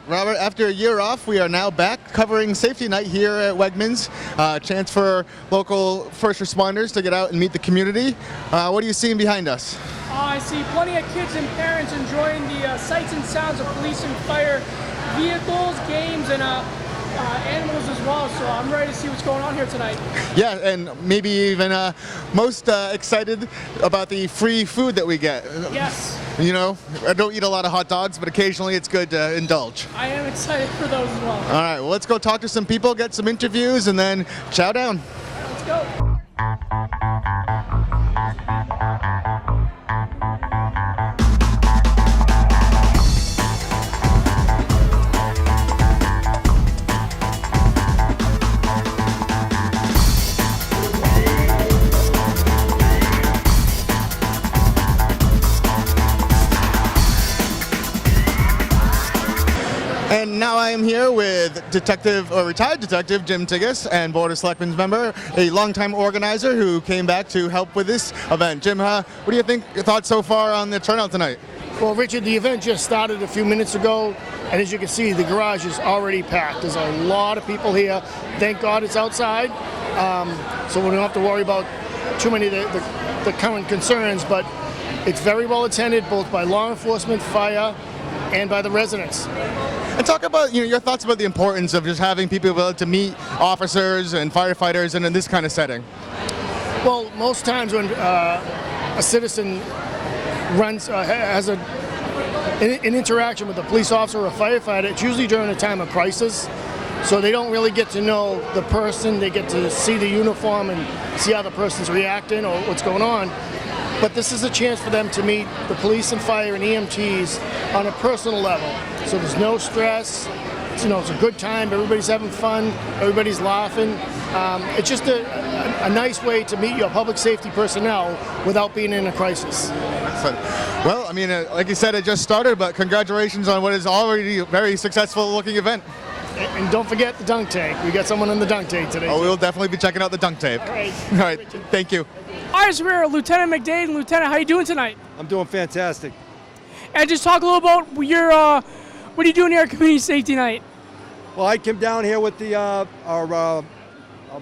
Robert, after a year off, we are now back covering Safety Night here at Wegmans. Chance for local first responders to get out and meet the community. What are you seeing behind us? I see plenty of kids and parents enjoying the sights and sounds of police and fire vehicles, games, and animals as well. So I'm ready to see what's going on here tonight. Yeah, and maybe even most excited about the free food that we get. Yes. You know, I don't eat a lot of hot dogs, but occasionally it's good to indulge. I am excited for those as well. All right, well, let's go talk to some people, get some interviews, and then chow down. Let's go. And now I am here with retired detective Jim Tigas and Board of Selectmen's member, a longtime organizer who came back to help with this event. Jim, what do you think, your thoughts so far on the turnout tonight? Well, Richard, the event just started a few minutes ago, and as you can see, the garage is already packed. There's a lot of people here. Thank God it's outside, so we don't have to worry about too many of the current concerns, but it's very well attended both by law enforcement, fire, and by the residents. And talk about your thoughts about the importance of just having people able to meet officers and firefighters and in this kind of setting. Well, most times when a citizen has an interaction with a police officer or a firefighter, it's usually during a time of crisis. So they don't really get to know the person. They get to see the uniform and see how the person's reacting or what's going on. But this is a chance for them to meet the police and fire and EMTs on a personal level. So there's no stress. It's a good time. Everybody's having fun. Everybody's laughing. It's just a nice way to meet your public safety personnel without being in a crisis. Excellent. Well, I mean, like you said, it just started, but congratulations on what is already a very successful looking event. And don't forget the dunk tank. We got someone on the dunk tank today. Oh, we'll definitely be checking out the dunk tape. All right. All right. Thank you. All right, so we're Lieutenant McDade. Lieutenant, how you doing tonight? I'm doing fantastic. And just talk a little about what are you doing here at Community Safety Night? Well, I came down here with our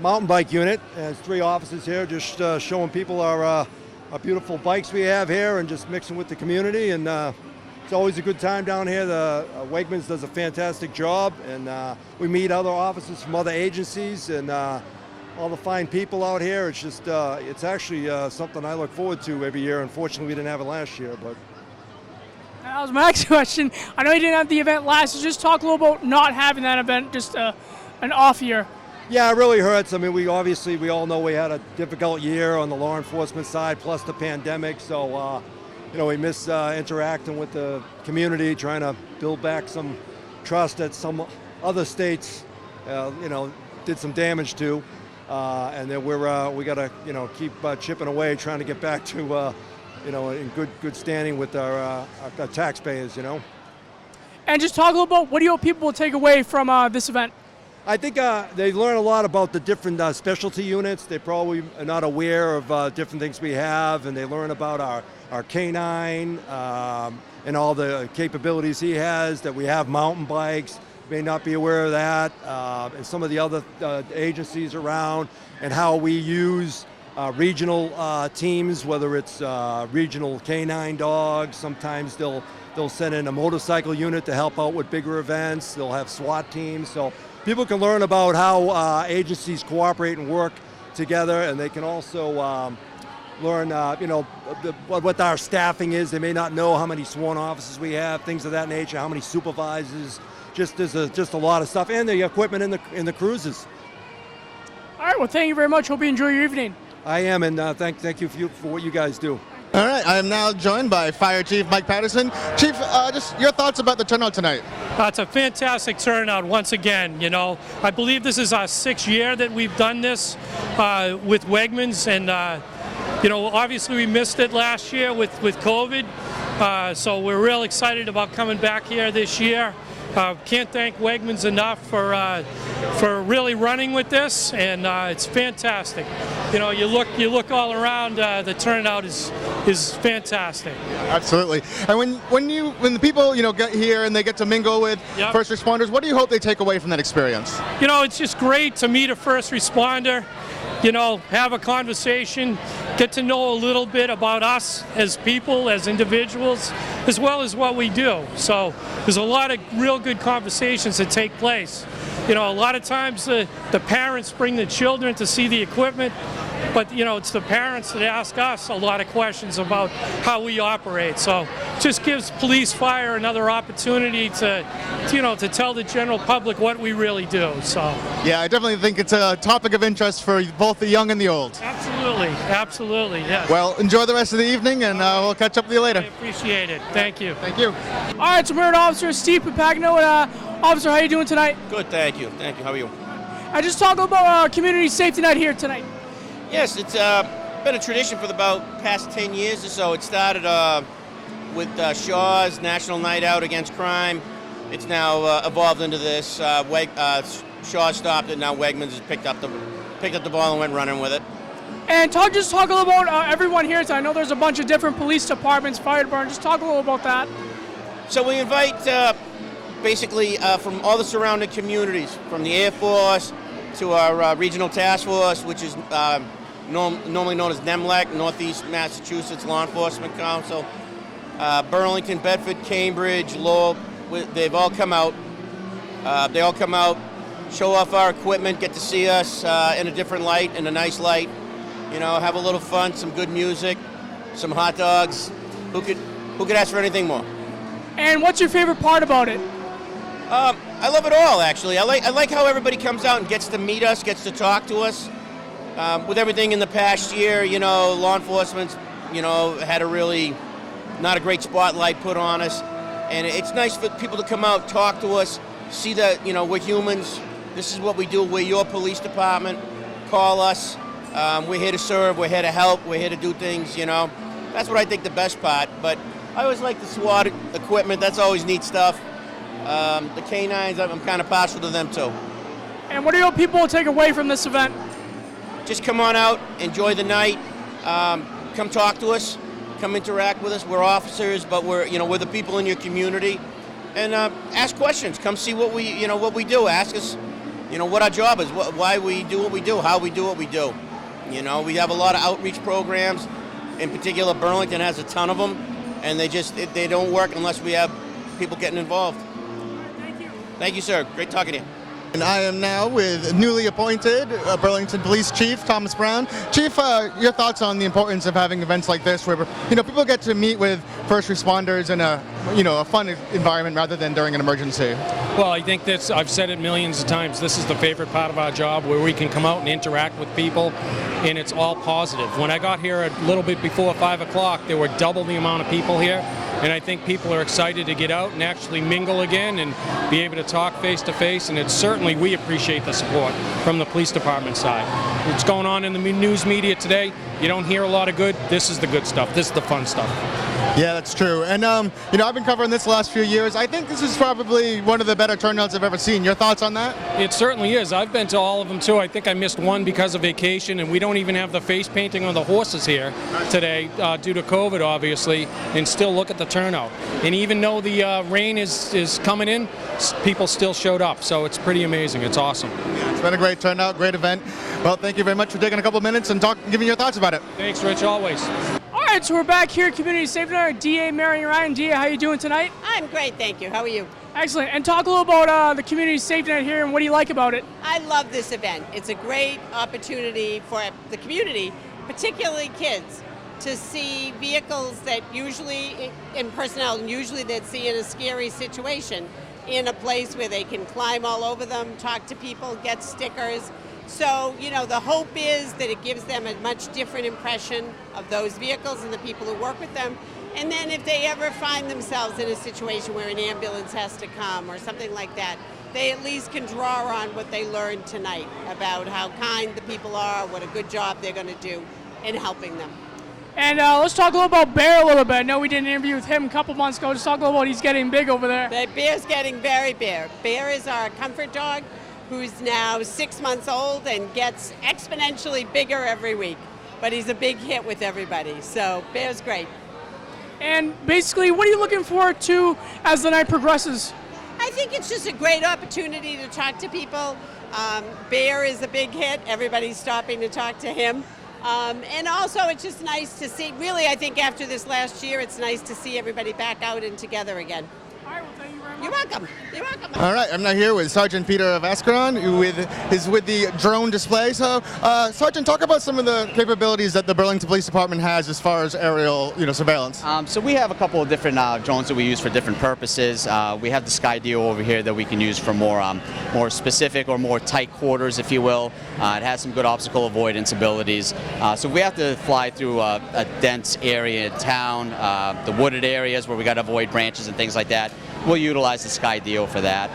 mountain bike unit. There's 3 officers here, just showing people our beautiful bikes we have here and just mixing with the community. And it's always a good time down here. The Wegmans does a fantastic job, and we meet other officers from other agencies and all the fine people out here. It's just, it's actually something I look forward to every year. Unfortunately, we didn't have it last year, but. That was my next question. I know you didn't have the event last year. Just talk a little about not having that event, just an off year. Yeah, it really hurts. I mean, we all know we had a difficult year on the law enforcement side, plus the pandemic. So, we miss interacting with the community, trying to build back some trust that some other states, did some damage to. And then we got to keep chipping away, trying to get back to in good standing with our taxpayers. And just talk a little about what do you hope people will take away from this event? I think they learn a lot about the different specialty units. They probably are not aware of different things we have, and they learn about our canine and all the capabilities he has. That we have mountain bikes. May not be aware of that, and some of the other agencies around, and how we use regional teams, whether it's regional canine dogs. Sometimes they'll send in a motorcycle unit to help out with bigger events. They'll have SWAT teams, so people can learn about how agencies cooperate and work together, and they can also learn, what our staffing is. They may not know how many sworn officers we have, things of that nature, how many supervisors. There's just a lot of stuff, and the equipment in the cruises. All right, well, thank you very much. Hope you enjoy your evening. I am, and thank you for what you guys do. All right, I am now joined by Fire Chief Mike Patterson. Chief, just your thoughts about the turnout tonight. It's a fantastic turnout once again. I believe this is our 6th year that we've done this with Wegmans, and obviously we missed it last year with COVID. So we're real excited about coming back here this year. can't thank Wegmans enough for really running with this, and it's fantastic. You know, you look all around, the turnout is fantastic. Absolutely. And when the people get here and they get to mingle with Yep. first responders, what do you hope they take away from that experience? You know, it's just great to meet a first responder, you know, have a conversation, get to know a little bit about us as people, as individuals, as well as what we do. So there's a lot of real good conversations that take place. You know, a lot of times the parents bring the children to see the equipment, but you know, it's the parents that ask us a lot of questions about how we operate. So it just gives police fire another opportunity to tell the general public what we really do. So Yeah, I definitely think it's a topic of interest for both the young and the old. absolutely, yes. Well, enjoy the rest of the evening, and we'll catch up with you later. I appreciate it. Thank you. Thank you. All right, so we're Officer Steve Papagno. Officer, how you doing tonight? Good, thank you. Thank you. How are you? I just talk about community safety night here tonight. Yes, it's been a tradition for about past 10 years or so. It started with Shaw's National Night Out Against Crime. It's now evolved into this. Shaw stopped it. Now Wegmans has picked up the ball and went running with it. And just talk a little about everyone here tonight. I know there's a bunch of different police departments, fire department. Just talk a little about that. So we invite basically from all the surrounding communities, from the Air Force to our regional task force, which is normally known as NEMLEC, Northeast Massachusetts Law Enforcement Council, Burlington, Bedford, Cambridge, Lowell. They've all come out. They all come out, show off our equipment, get to see us in a different light, in a nice light. You know, have a little fun, some good music, some hot dogs. Who could ask for anything more? And what's your favorite part about it? I love it all, actually. I like how everybody comes out and gets to meet us, gets to talk to us. With everything in the past year, you know, law enforcement's, had a really not a great spotlight put on us. And it's nice for people to come out, talk to us, see that, we're humans. This is what we do. We're your police department. Call us. We're here to serve. We're here to help. We're here to do things, That's what I think the best part. But I always like the SWAT equipment. That's always neat stuff. The canines, I'm kind of partial to them too. And what do you hope people will take away from this event? Just come on out, enjoy the night, come talk to us, come interact with us. We're officers, but we're the people in your community, and ask questions. Come see what we do. Ask us, what our job is, why we do what we do, how we do what we do. We have a lot of outreach programs. In particular, Burlington has a ton of them, and they don't work unless we have people getting involved. Thank you. Thank you, sir. Great talking to you. And I am now with newly appointed Burlington Police Chief Thomas Brown. Chief, your thoughts on the importance of having events like this, where people get to meet with first responders in a fun environment rather than during an emergency. Well, I think I've said it millions of times, this is the favorite part of our job, where we can come out and interact with people, and it's all positive. When I got here a little bit before 5 o'clock, there were double the amount of people here, and I think people are excited to get out and actually mingle again and be able to talk face to face, and it's certainly, we appreciate the support from the police department side. What's going on in the news media today, you don't hear a lot of good. This is the good stuff. This is the fun stuff. Yeah, that's true. And, I've been covering this the last few years. I think this is probably one of the better turnouts I've ever seen. Your thoughts on that? It certainly is. I've been to all of them, too. I think I missed one because of vacation, and we don't even have the face painting on the horses here today due to COVID, obviously, and still look at the turnout. And even though the rain is coming in, people still showed up, so it's pretty amazing. It's awesome. Yeah, it's been a great turnout, great event. Well, thank you very much for taking a couple minutes and giving your thoughts about it. Thanks, Rich, always. All right, so we're back here at Community Safety Night. DA Marion Ryan. DA, how you doing tonight? I'm great, thank you. How are you? Excellent. And talk a little about the Community Safety Night here and what do you like about it? I love this event. It's a great opportunity for the community, particularly kids, to see vehicles that usually, in personnel, usually they'd see in a scary situation, in a place where they can climb all over them, talk to people, get stickers. So, the hope is that it gives them a much different impression of those vehicles and the people who work with them. And then if they ever find themselves in a situation where an ambulance has to come or something like that, they at least can draw on what they learned tonight about how kind the people are, what a good job they're going to do in helping them. And let's talk a little about Bear a little bit. I know we did an interview with him a couple months ago. Just talk a little about he's getting big over there. Bear's getting very big. Bear is our comfort dog who's now 6 months old and gets exponentially bigger every week. But he's a big hit with everybody. So Bear's great. And basically, what are you looking forward to as the night progresses? I think it's just a great opportunity to talk to people. Bear is a big hit. Everybody's stopping to talk to him. And also, it's just nice to see, really, I think after this last year, it's nice to see everybody back out and together again. All right, well, thank you very much. You're welcome. You're welcome. All right, I'm now here with Sgt Peter A who is with the drone display. So, Sergeant, talk about some of the capabilities that the Burlington Police Department has as far as aerial, surveillance. So we have a couple of different drones that we use for different purposes. We have the Sky Deal over here that we can use for more specific or more tight quarters, if you will. It has some good obstacle avoidance abilities. So if we have to fly through a dense area in town, the wooded areas where we got to avoid branches and things like that, we'll utilize the Sky Deal for that.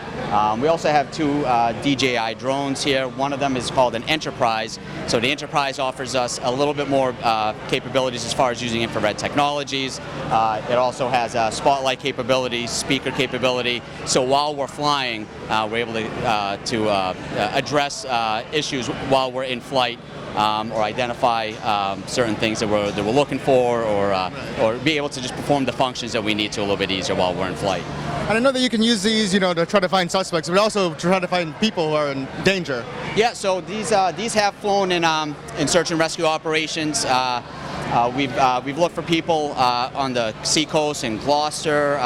We also have two DJI drones here. One of them is called an Enterprise. So the Enterprise offers us a little bit more capabilities as far as using infrared technologies. It also has spotlight capability, speaker capability. So while we're flying, we're able to address issues while we're in flight. Or identify certain things that we're looking for, or be able to just perform the functions that we need to a little bit easier while we're in flight. And I know that you can use these, to try to find suspects, but also to try to find people who are in danger. Yeah, so these have flown in search and rescue operations. We've looked for people on the seacoast in Gloucester.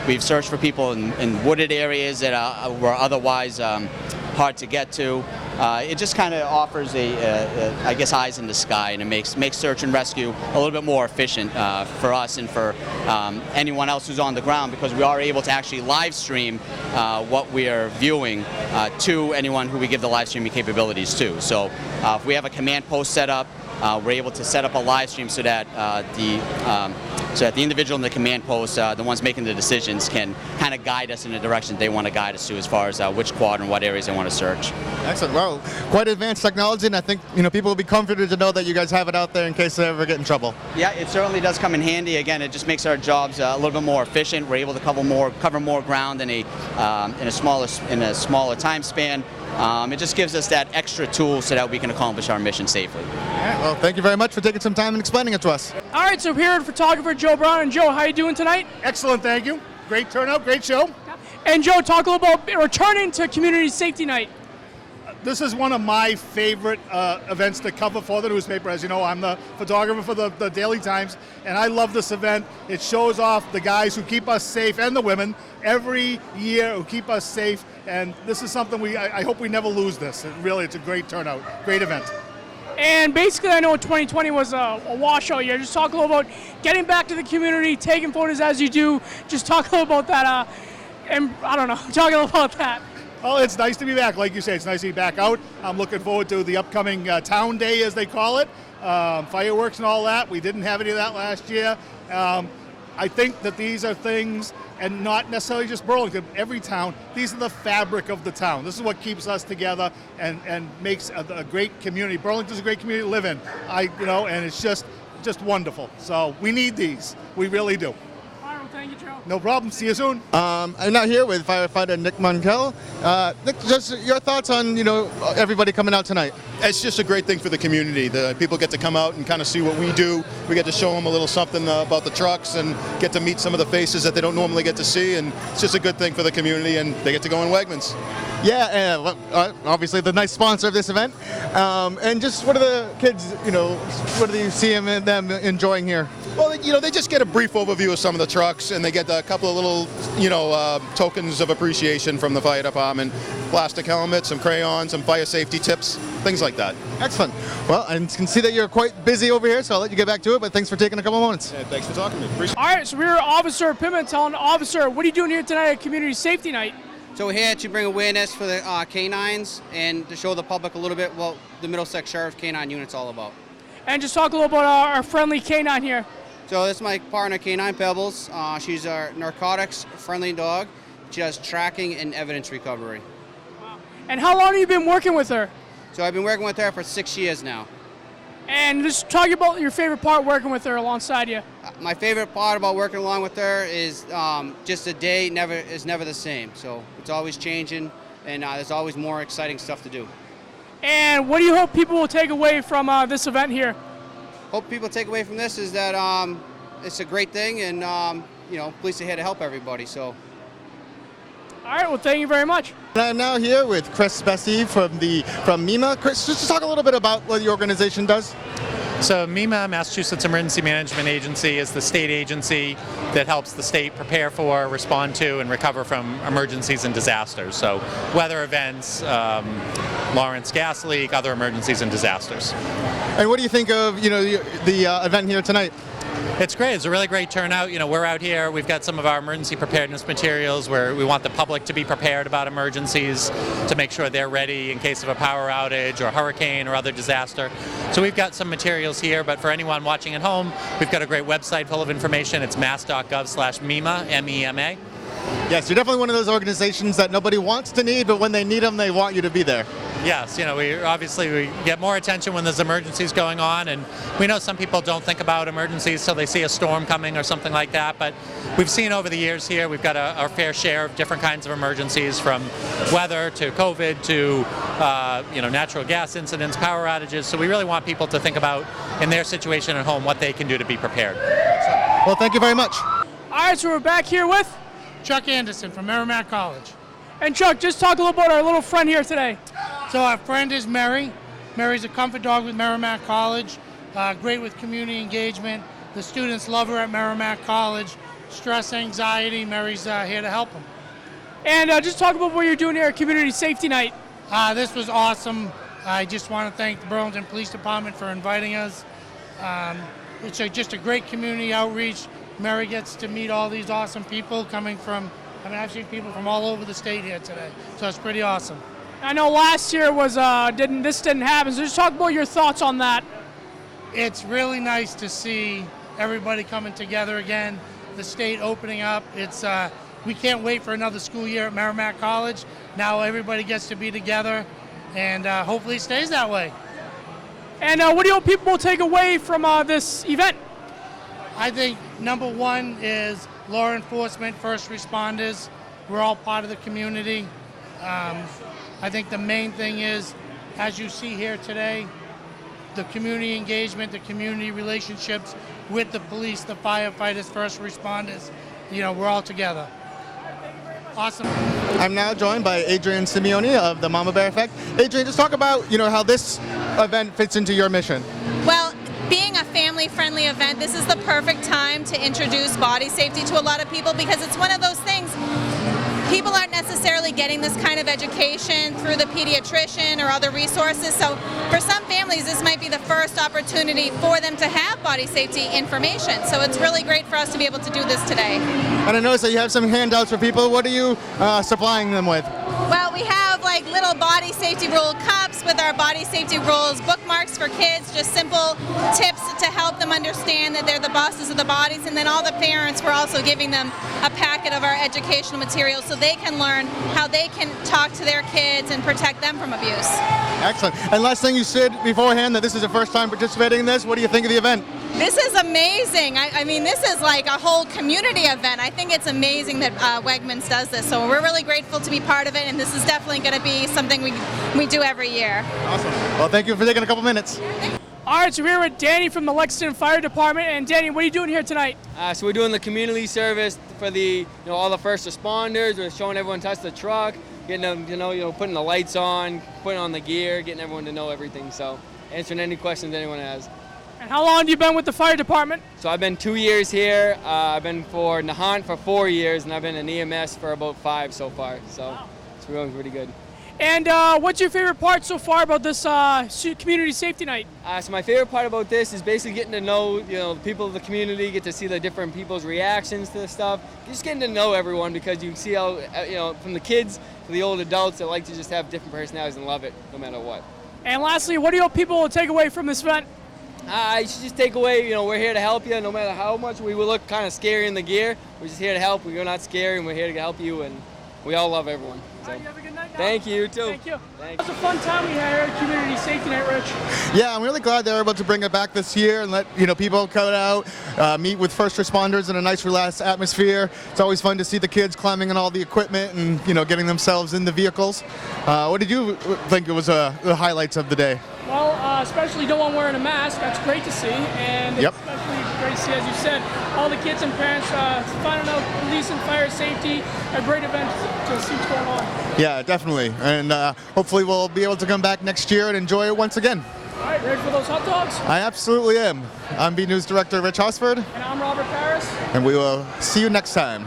We've searched for people in wooded areas that were otherwise hard to get to. It just kind of offers I guess, eyes in the sky, and it makes search and rescue a little bit more efficient for us and for anyone else who's on the ground, because we are able to actually live stream what we are viewing to anyone who we give the live streaming capabilities to. So if we have a command post set up, we're able to set up a live stream so that the individual in the command post, the ones making the decisions, can kind of guide us in the direction they want to guide us to as far as which quadrant, what areas they want to search. Excellent. Well, quite advanced technology, and I think people will be comforted to know that you guys have it out there in case they ever get in trouble. Yeah, it certainly does come in handy. Again, it just makes our jobs a little bit more efficient. We're able to cover more ground in a smaller time span. It just gives us that extra tool so that we can accomplish our mission safely. All right, well, thank you very much for taking some time and explaining it to us. All right, so here with photographer Joe Brown. And Joe, how are you doing tonight? Excellent, thank you. Great turnout, great show. And Joe, talk a little about returning to Community Safety Night. This is one of my favorite events to cover for the newspaper. As you know, I'm the photographer for the Daily Times, and I love this event. It shows off the guys who keep us safe, and the women, every year, who keep us safe. And this is something I hope we never lose this. It's a great turnout, great event. And basically, I know 2020 was a washout year. Just talk a little about getting back to the community, taking photos as you do. Just talk a little about that, and I don't know, talk a little about that. Well, it's nice to be back. Like you say, it's nice to be back out. I'm looking forward to the upcoming Town Day, as they call it, fireworks and all that. We didn't have any of that last year. I think that these are things, and not necessarily just Burlington, every town, these are the fabric of the town. This is what keeps us together and makes a great community. Burlington's a great community to live in, and it's just wonderful. So we need these. We really do. Thank you, Joe. No problem. See you soon. I'm now here with firefighter Nick Monkel. Nick, just your thoughts on everybody coming out tonight. It's just a great thing for the community. The people get to come out and kind of see what we do. We get to show them a little something about the trucks and get to meet some of the faces that they don't normally get to see. And it's just a good thing for the community, and they get to go in Wegmans. Yeah, obviously the nice sponsor of this event. And just what are the kids, what do you see them enjoying here? Well, they just get a brief overview of some of the trucks, and they get a couple of little, tokens of appreciation from the fire department. Plastic helmets, some crayons, some fire safety tips, things like that. Excellent. Well, I can see that you're quite busy over here, so I'll let you get back to it, but thanks for taking a couple moments. Yeah, thanks for talking to me. Appreciate it. All right, so we're Officer Pitman telling Officer, what are you doing here tonight at Community Safety Night? So we're here to bring awareness for the canines and to show the public a little bit what the Middlesex Sheriff Canine Unit's all about. And just talk a little about our friendly canine here. So this is my partner, Canine Pebbles. She's our narcotics-friendly dog. She does tracking and evidence recovery. Wow. And how long have you been working with her? So I've been working with her for 6 years now. And just talk about your favorite part working with her alongside you. My favorite part about working along with her is just the day is never the same. So it's always changing, and there's always more exciting stuff to do. And what do you hope people will take away from this event here? Hope people take away from this is that it's a great thing, and police are here to help everybody. So. All right, well, thank you very much. I'm now here with Chris Bessie from MEMA. Chris, just to talk a little bit about what the organization does. So MEMA, Massachusetts Emergency Management Agency, is the state agency that helps the state prepare for, respond to, and recover from emergencies and disasters. So weather events, Lawrence gas leak, other emergencies and disasters. And what do you think of the event here tonight? It's great. It's a really great turnout. We're out here. We've got some of our emergency preparedness materials where we want the public to be prepared about emergencies, to make sure they're ready in case of a power outage or hurricane or other disaster. So we've got some materials here, but for anyone watching at home, we've got a great website full of information. It's mass.gov/MEMA, MEMA. Yes, you're definitely one of those organizations that nobody wants to need, but when they need them, they want you to be there. Yes, we get more attention when there's emergencies going on, and we know some people don't think about emergencies till they see a storm coming or something like that, but we've seen over the years here, we've got our fair share of different kinds of emergencies, from weather to COVID to natural gas incidents, power outages, so we really want people to think about, in their situation at home, what they can do to be prepared. Well, thank you very much. All right, so we're back here with Chuck Anderson from Merrimack College. And Chuck, just talk a little about our little friend here today. So our friend is Mary. Mary's a comfort dog with Merrimack College, great with community engagement. The students love her at Merrimack College. Stress, anxiety, Mary's here to help them. And just talk about what you're doing here at Community Safety Night. This was awesome. I just want to thank the Burlington Police Department for inviting us. It's just a great community outreach. Mary gets to meet all these awesome people coming from, I've seen people from all over the state here today, so it's pretty awesome. I know last year was this didn't happen, so just talk about your thoughts on that. It's really nice to see everybody coming together again, the state opening up. We can't wait for another school year at Merrimack College. Now everybody gets to be together, and hopefully it stays that way. And what do you hope people will take away from this event? I think number one is law enforcement, first responders. We're all part of the community. I think the main thing is, as you see here today, the community engagement, the community relationships with the police, the firefighters, first responders. We're all together. Awesome. I'm now joined by Adrian Simone of the Mama Bear Effect. Adrian, just talk about how this event fits into your mission. Well, being a family-friendly event, this is the perfect time to introduce body safety to a lot of people, because it's one of those things, people aren't necessarily getting this kind of education through the pediatrician or other resources. So for some families, this might be the first opportunity for them to have body safety information. So it's really great for us to be able to do this today. And I noticed that you have some handouts for people. What are you supplying them with? Well, we have little body safety rule cups with our body safety rules, bookmarks for kids, just simple tips to help them understand that they're the bosses of the bodies. And then all the parents, we're also giving them a packet of our educational materials so they can learn how they can talk to their kids and protect them from abuse. Excellent. And last thing, you said beforehand that this is your first time participating in this. What do you think of the event? This is amazing. I mean, this is like a whole community event. I think it's amazing that Wegmans does this. So we're really grateful to be part of it, and this is definitely going to be something we do every year. Awesome. Well, thank you for taking a couple minutes. All right, so we're here with Danny from the Lexington Fire Department. And Danny, what are you doing here tonight? So we're doing the community service for the all the first responders. We're showing everyone to touch the truck, getting them putting the lights on, putting on the gear, getting everyone to know everything. So answering any questions anyone has. And how long have you been with the fire department? So I've been 2 years here. I've been for Nahant for 4 years, and I've been in EMS for about 5 so far. So it's really pretty good. And what's your favorite part so far about this community safety night? So my favorite part about this is basically getting to know the people of the community, get to see the different people's reactions to the stuff. Just getting to know everyone, because you see how from the kids to the old adults that like to just have different personalities and love it no matter what. And lastly, what do you hope people will take away from this event? You should just take away, we're here to help you no matter how much we will look kind of scary in the gear. We're just here to help. We're not scary, and we're here to help you, and we all love everyone. So. All right, you have a good night. Thank you, too. Thank you. It was a fun time we had here at Community Safety Night, Rich. Yeah, I'm really glad they're able to bring it back this year and let people come out, meet with first responders in a nice, relaxed atmosphere. It's always fun to see the kids climbing on all the equipment and getting themselves in the vehicles. What did you think was the highlights of the day? Well, especially no one wearing a mask. That's great to see, and especially great to see, as you said, all the kids and parents finding out police and fire safety. A great event to see what's going on. Yeah, definitely, and hopefully we'll be able to come back next year and enjoy it once again. All right, ready for those hot dogs? I absolutely am. I'm B News Director Rich Hosford. And I'm Robert Paris. And we will see you next time.